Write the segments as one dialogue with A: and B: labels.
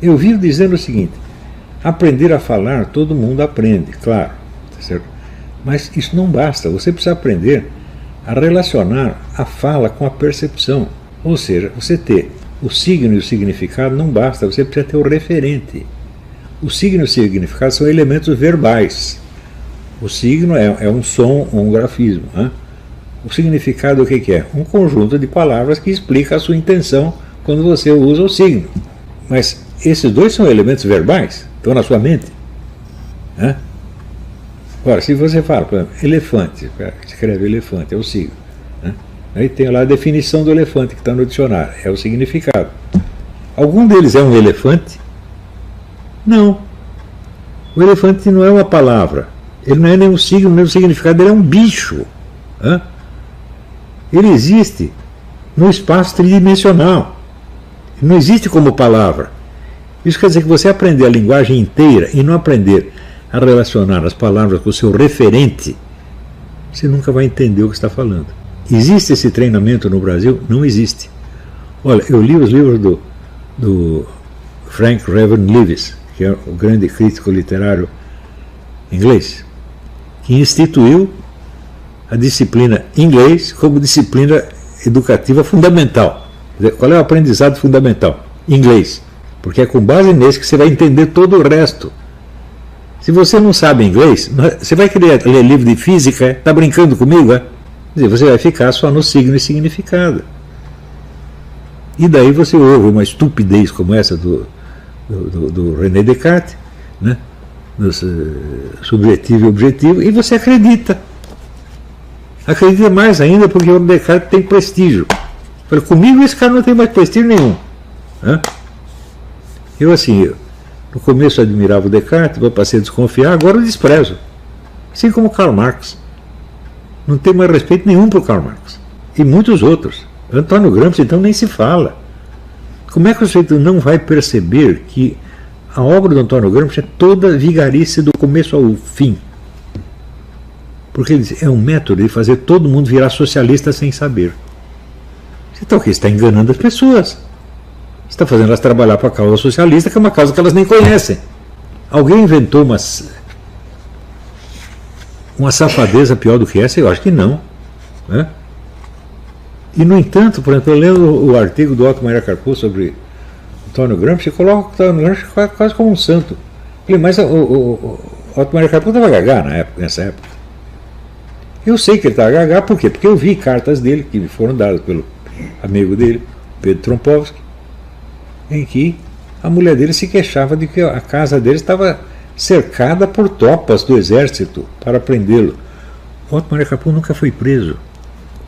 A: Eu vivo dizendo o seguinte: aprender a falar, todo mundo aprende, claro, tá certo? Mas isso não basta, você precisa aprender a relacionar a fala com a percepção. Ou seja, você ter o signo e o significado não basta, você precisa ter o referente. O signo e o significado são elementos verbais. O signo é um som ou um grafismo. Hein? O significado o que é? Um conjunto de palavras que explica a sua intenção quando você usa o signo. Mas esses dois são elementos verbais, estão na sua mente. Hein? Agora, se você fala, por exemplo, elefante, escreve elefante, é o signo. Né? Aí tem lá a definição do elefante que está no dicionário, é o significado. Algum deles é um elefante? Não. O elefante não é uma palavra. Ele não é nem um signo, nem um significado, ele é um bicho. Hein? Ele existe no espaço tridimensional. Ele não existe como palavra. Isso quer dizer que você aprender a linguagem inteira e não aprender a relacionar as palavras com o seu referente, você nunca vai entender o que está falando. Existe esse treinamento no Brasil? Não existe. Olha, eu li os livros do Frank Reverend Lewis, que é o grande crítico literário inglês, que instituiu a disciplina inglês como disciplina educativa fundamental. Qual é o aprendizado fundamental? Inglês. Porque é com base nesse que você vai entender todo o resto. Se você não sabe inglês, você vai querer ler livro de física, está brincando comigo? É? Você vai ficar só no signo e significado. E daí você ouve uma estupidez como essa do René Descartes, né? Do subjetivo e objetivo, e você acredita. Acredita mais ainda porque o Descartes tem prestígio. Falei, comigo esse cara não tem mais prestígio nenhum. Né? Eu assim, no começo eu admirava o Descartes, depois passei a desconfiar, agora eu desprezo. Assim como Karl Marx. Não tem mais respeito nenhum para o Karl Marx. E muitos outros. Antônio Gramsci, então, nem se fala. Como é que o sujeito não vai perceber que a obra do Antônio Gramsci é toda vigarice do começo ao fim? Porque ele diz, é um método de fazer todo mundo virar socialista sem saber. Então, o que? Você está enganando as pessoas. Você está fazendo elas trabalhar para a causa socialista, que é uma causa que elas nem conhecem. Alguém inventou uma safadeza pior do que essa? Eu acho que não. Né? E, no entanto, por exemplo, eu lendo o artigo do Otto Maria Carpo sobre Antônio Gramsci, coloca o Antônio Gramsci quase como um santo. Falei, mas o Otto Maria Carpo estava gagá nessa época. Eu sei que ele estava gagá, por quê? Porque eu vi cartas dele, que foram dadas pelo amigo dele, Pedro Trompovski, em que a mulher dele se queixava de que a casa dele estava cercada por tropas do exército para prendê-lo. Otto Maria Carpo nunca foi preso.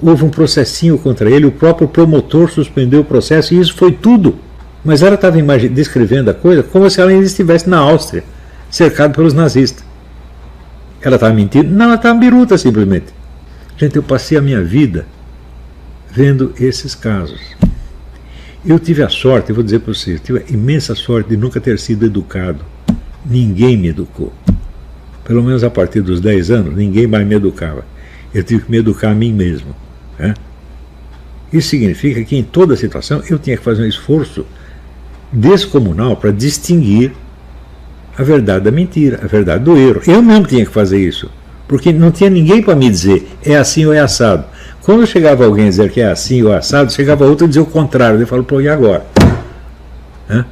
A: Houve um processinho contra ele, o próprio promotor suspendeu o processo e isso foi tudo. Mas ela estava descrevendo a coisa como se ela ainda estivesse na Áustria, cercada pelos nazistas. Ela estava mentindo? Não, ela estava biruta simplesmente. Gente, eu passei a minha vida vendo esses casos. Eu tive a sorte, eu vou dizer para vocês, tive a imensa sorte de nunca ter sido educado. Ninguém me educou. Pelo menos a partir dos 10 anos, ninguém mais me educava. Eu tive que me educar a mim mesmo. Né? Isso significa que em toda situação eu tinha que fazer um esforço descomunal para distinguir a verdade da mentira, a verdade do erro. Eu mesmo tinha que fazer isso, porque não tinha ninguém para me dizer é assim ou é assado. Quando chegava alguém a dizer que é assim ou assado, chegava outro a dizer o contrário. Eu falo, pô, e agora? Né?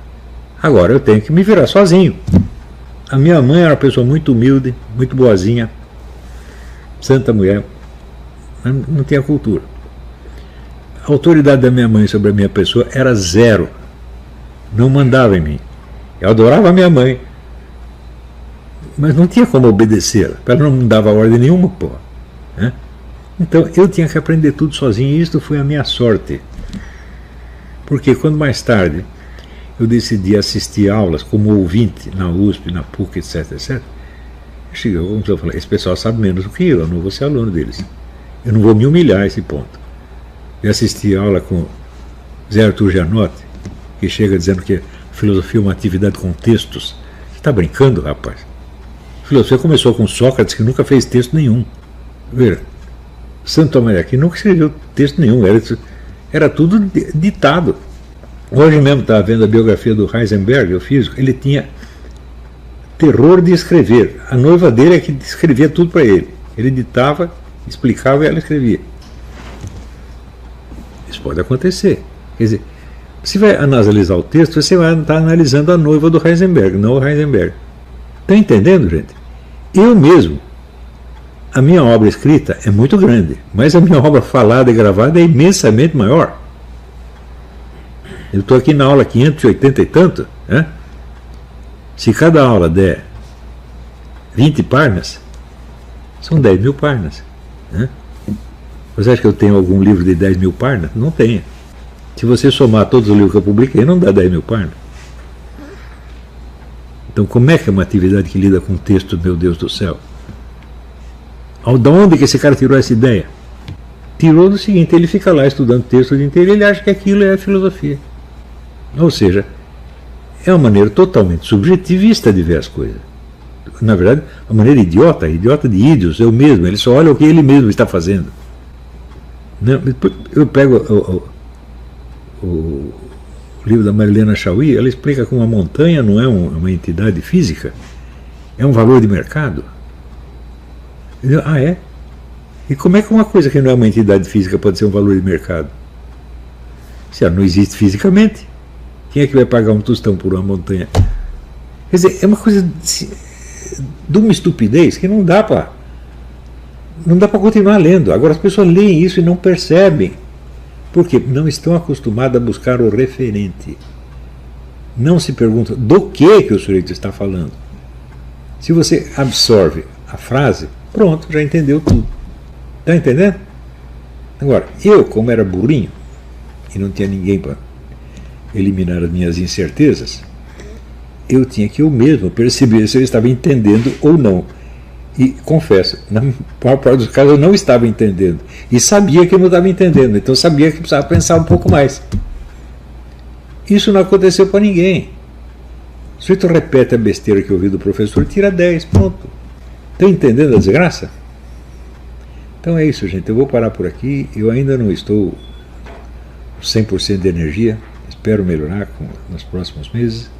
A: Agora eu tenho que me virar sozinho. A minha mãe era uma pessoa muito humilde, muito boazinha, santa mulher, mas não tinha cultura. A autoridade da minha mãe sobre a minha pessoa era zero. Não mandava em mim. Eu adorava a minha mãe, mas não tinha como obedecê-la. Ela não me dava ordem nenhuma, pô. Né? Então eu tinha que aprender tudo sozinho e isso foi a minha sorte. Porque quando mais tarde eu decidi assistir aulas como ouvinte na USP, na PUC, etc, etc, eu cheguei, eu falei, esse pessoal sabe menos do que eu não vou ser aluno deles. Eu não vou me humilhar a esse ponto. Eu assisti aula com Zé Arthur Gianotti, que chega dizendo que filosofia é uma atividade com textos. Você está brincando, rapaz? A filosofia começou com Sócrates, que nunca fez texto nenhum. Veja, Santo Tomé de Aquino nunca escreveu texto nenhum, era tudo ditado. Hoje mesmo estava vendo a biografia do Heisenberg, o físico, ele tinha terror de escrever. A noiva dele é que escrevia tudo para ele. Ele ditava, explicava e ela escrevia. Isso pode acontecer. Quer dizer, você vai analisar o texto, você vai estar analisando a noiva do Heisenberg, não o Heisenberg. Está entendendo, gente? Eu mesmo, a minha obra escrita é muito grande, mas a minha obra falada e gravada é imensamente maior. Eu estou aqui na aula 580 e tanto, né? Se cada aula der 20 páginas, são 10 mil páginas. Né? Você acha que eu tenho algum livro de 10 mil páginas? Não tenho. Se você somar todos os livros que eu publiquei, não dá 10 mil páginas. Então, como é que é uma atividade que lida com texto, meu Deus do céu? De onde que esse cara tirou essa ideia? Tirou do seguinte: ele fica lá estudando texto o dia inteiro e ele acha que aquilo é a filosofia. Ou seja, é uma maneira totalmente subjetivista de ver as coisas. Na verdade, uma maneira idiota de ídios, eu mesmo. Ele só olha o que ele mesmo está fazendo. Não, eu pego o livro da Marilena Chauí, ela explica que uma montanha não é uma entidade física, é um valor de mercado. Ah, é? E como é que uma coisa que não é uma entidade física pode ser um valor de mercado? Se ela não existe fisicamente, quem é que vai pagar um tostão por uma montanha? Quer dizer, é uma coisa de uma estupidez que não dá para continuar lendo. Agora as pessoas leem isso e não percebem. Por quê? Não estão acostumadas a buscar o referente. Não se perguntam do que o sujeito está falando. Se você absorve a frase, pronto, já entendeu tudo. Está entendendo? Agora, eu, como era burrinho, e não tinha ninguém para eliminar as minhas incertezas, eu tinha que eu mesmo perceber se eu estava entendendo ou não. E confesso, na maior parte dos casos eu não estava entendendo. E sabia que eu não estava entendendo, então sabia que precisava pensar um pouco mais. Isso não aconteceu para ninguém. O sujeito repete a besteira que ouviu do professor, tira 10, pronto. Estão entendendo a desgraça? Então é isso, gente. Eu vou parar por aqui. Eu ainda não estou 100% de energia. Espero melhorar nos próximos meses.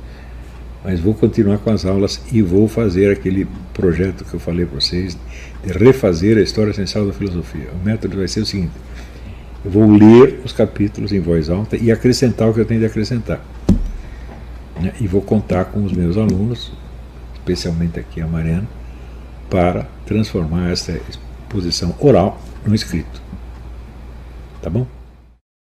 A: Mas vou continuar com as aulas e vou fazer aquele projeto que eu falei para vocês, de refazer a história essencial da filosofia. O método vai ser o seguinte: eu vou ler os capítulos em voz alta e acrescentar o que eu tenho de acrescentar. E vou contar com os meus alunos, especialmente aqui a Mariana, para transformar essa exposição oral no escrito. Tá bom?